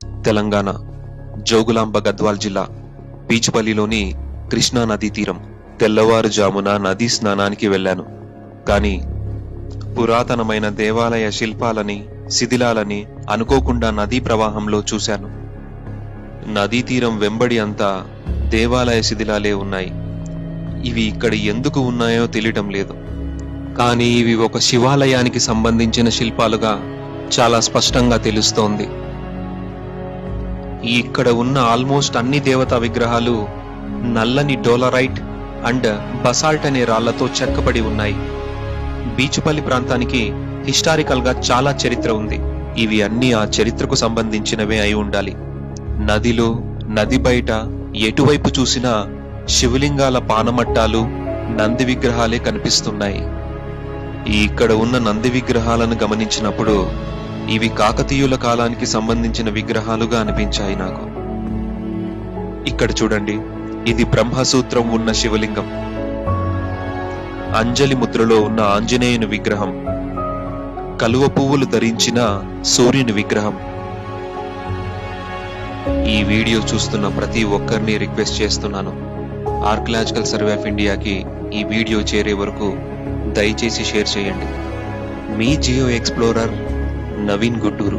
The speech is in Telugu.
తెలంగాణ జోగులాంబ గద్వాల్ జిల్లా బీచ్పల్లిలోని కృష్ణా నదీ తీరం. తెల్లవారుజామున నదీ స్నానానికి వెళ్ళాను. కానీ పురాతనమైన దేవాలయ శిల్పాలని, శిథిలాలని అనుకోకుండా నదీ ప్రవాహంలో చూశాను. నదీ తీరం వెంబడి అంతా దేవాలయ శిథిలాలే ఉన్నాయి. ఇవి ఇక్కడ ఎందుకు ఉన్నాయో తెలియటం లేదు. కానీ ఇవి ఒక శివాలయానికి సంబంధించిన శిల్పాలుగా చాలా స్పష్టంగా తెలుస్తోంది. ఇక్కడ ఉన్న ఆల్మోస్ట్ అన్ని దేవతా విగ్రహాలు నల్లని డోలరైట్ అండ్ బసాల్ట్ అనే రాళ్లతో చెక్కబడి ఉన్నాయి. బీచుపల్లి ప్రాంతానికి హిస్టారికల్ గా చాలా చరిత్ర ఉంది. ఇవి అన్ని ఆ చరిత్రకు సంబంధించినవే అయి ఉండాలి. నదిలో, నది బయట ఎటువైపు చూసినా శివలింగాల పానమట్టాలు, నంది విగ్రహాలే కనిపిస్తున్నాయి. ఇక్కడ ఉన్న నంది విగ్రహాలను గమనించినప్పుడు ఇవి కాకతీయుల కాలానికి సంబంధించిన విగ్రహాలుగా అనిపించాయి నాకు. ఇక్కడ చూడండి, ఇది బ్రహ్మసూత్రం ఉన్న శివలింగం, అంజలి ముద్రలో ఉన్న ఆంజనేయుని విగ్రహం, కలువ పువ్వులు ధరించిన సూర్యుని విగ్రహం. ఈ వీడియో చూస్తున్న ప్రతి ఒక్కరిని రిక్వెస్ట్ చేస్తున్నాను, ఆర్కియాలజికల్ సర్వే ఆఫ్ ఇండియాకి ఈ వీడియో చేరే వరకు దయచేసి షేర్ చేయండి. మీ జియో ఎక్స్ప్లోరర్ నవీన్ గుట్టూరు.